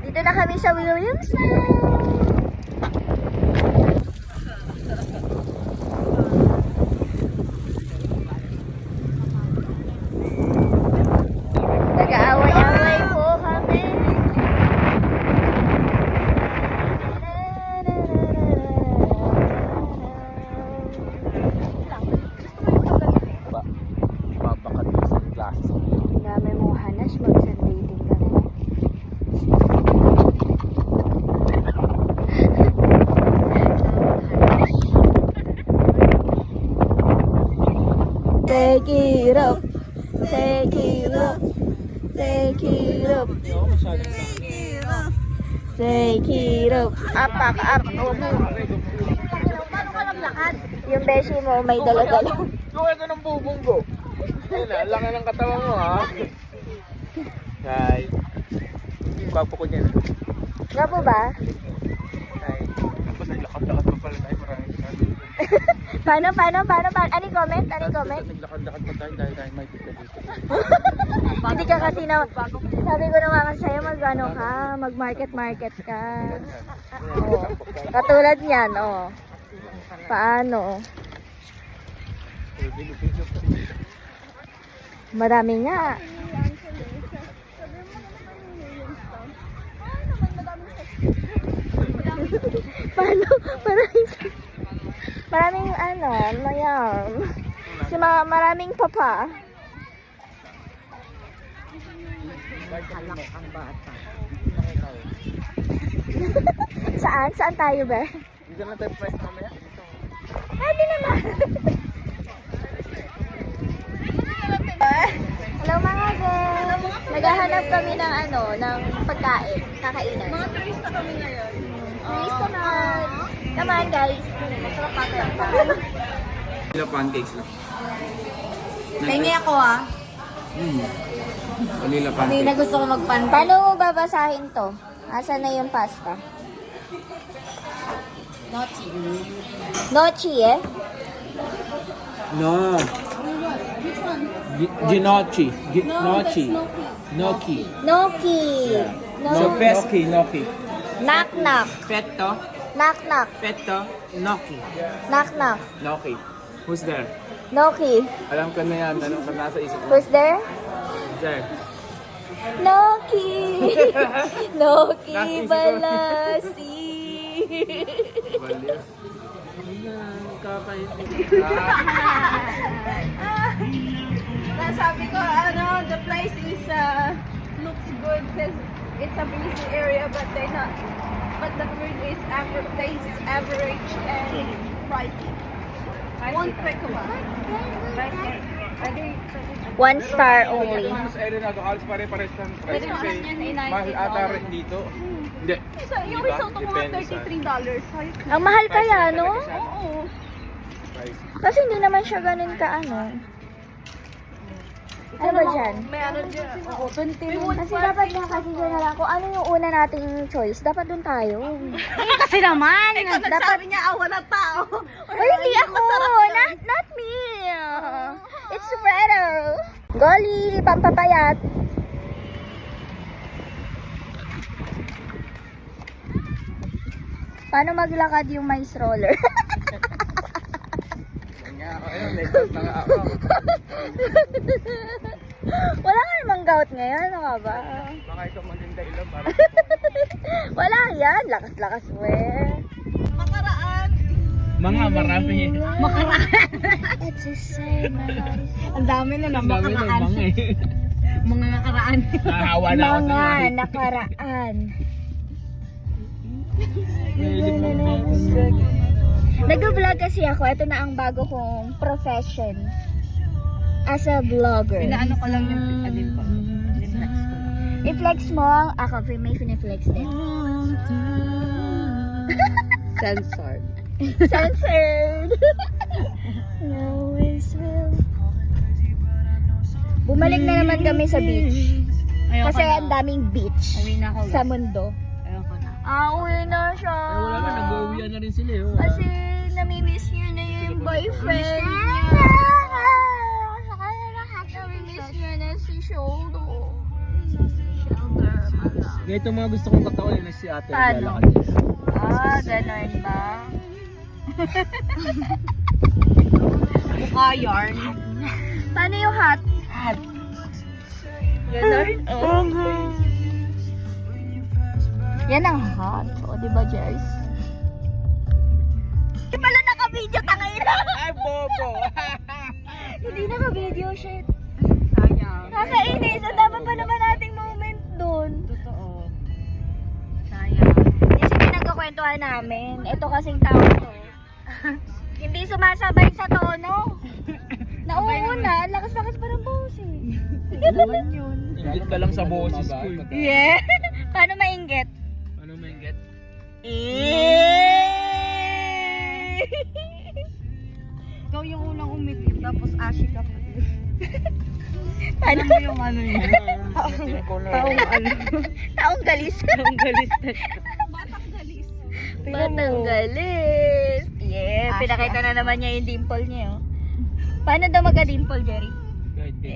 Dito na kami sa Williamson. Nag-aaway-away po kami. Babakat yung sunglasses. Dami mong hanas, mag-sunbathing kami. Take it up, take it up, take it up, take it up. Apak, up. Paano ka naglakad? Yung beshi mo may dala-dala. Yung ito ng bubong ko. Ayun na, laki ng katawan mo ha. Ay. Gwapo ko niyan. Nga po ba? Ay. Tapos naglakad-lakad pa pala tayo maraming. Paano? Ano comment? Naglakad-lakad pa tayo dahil may pita dito. Hindi ka kasi na, sabi ko naman kasi sa'yo mag-ano ka, mag-market ka. Oo. Katulad niyan, oh. Paano? Marami nga. Paano? Maraming ano, mayam. Si maraming papa. Halak ang bata. Saan tayo ba? Dito na tayo price mamaya. Pwede naman. Hello mga girls. Naghahanap kami ng ng pagkain, kakainan. Mga turista kami ngayon. Turista naman. Come on guys. Vanilla pancakes lang. Pahingi ako ah. Vanilla Hindi na pancakes. gusto ko magpan. Paano mo babasahin to? Asan na yung pasta? Nochi. Nochi eh? No. Ginocchi. Gnocchi. Gnocchi. Noki. So pesky, gnocchi. Knock knock. Petto. Knock knock. Petto. Gnocchi. Knock knock. Gnocchi. Who's there? Noki. Alam ko na yan. Ano ka nasa isip mo? Who's there? Who's there? Noki. Noki Nasa isip ko. Balasi. Baliw. Kakainin. Sabi ko, the price is looks good because it's a busy area, but the food is average and pricey. Won't pick them up. One star only. Mas ere na halos pare-pares ng price Pwede kasi naman yan, ay mahal ata rin dito. Hindi. Yung Diba? risotto ko nga Depende sa $33. Ang mahal kaya, no? Oo. price. Kasi hindi naman siya ganun ka Ano ba dyan? May ano dyan. Oo, 20. Kasi dapat nga kasi dyan na lang kung ano yung una nating choice. Dapat dun tayo. Kasi naman. Dapat- Nagsabi niya, wala tao. Uy, hindi ako! Not me! It's Fredo! Golly! Pampapayat! Paano maglakad yung may stroller? Nga ako, ayun, lecture na nga ako. Wala ka namang gout ngayon, ano ka ba? Baka ikaw maganda ilang para Wala yan, lakas-lakas we. Makaraan. mga marami. It's the same as Ang dami na lang. Ang dami ng Makaraan. mga eh. Mga nakaraan. Nahawa na ako sa mga mga. nakaraan. Medyo Nag-vlog kasi ako. Ito na ang bago kong profession as a vlogger. Pinaano ko lang yung alin ko. Flex ko. I-flex mo ang ako. May fine-flex din. Censored. Censored. Always will. Bumalik na naman kami sa beach. Kasi ang daming beach Uwi na ako. sa mundo. Ayoko na. Uwi na siya. wala na, nag-uwian na rin sila eh. Kasi namimiss niya na yung boyfriend niya. Namimiss niya na si Shoulder. Si Shoulder, Ganito mga gusto kong katawan yun si ate. Paano? naglalakad. Ah, ganon ba? Mukha yarn. Paano yung hat? Hat. Ganon? Yan ang hat. O, diba, Jers? Hindi pala naka-video, tangina. Ay, bobo! Hindi naka-video, shit. Sayang. Nakainis. Ang dapat pa naman nating moment dun. Totoo. Sayang. Kasi pinagkakwentuhan namin. Ito kasing tao to. Hindi sumasabay sa tono. Nauuna. Ang lakas-lakas pa ng boses eh. Ingit ka lang sa boses ko. Yeah. Paano mainggit? Ano mo ingit? Ikaw yung unang umitim, tapos ashy ka pa. Paano? Ano yung ano yun? Taong ano? Taong galis. Ang galis na. Batang galis. Batang galis. Yeah. Asya. Pinakita na naman niya yung dimple niya. Oh. Paano daw magka-dimple, Jerry? Kahit ganyan.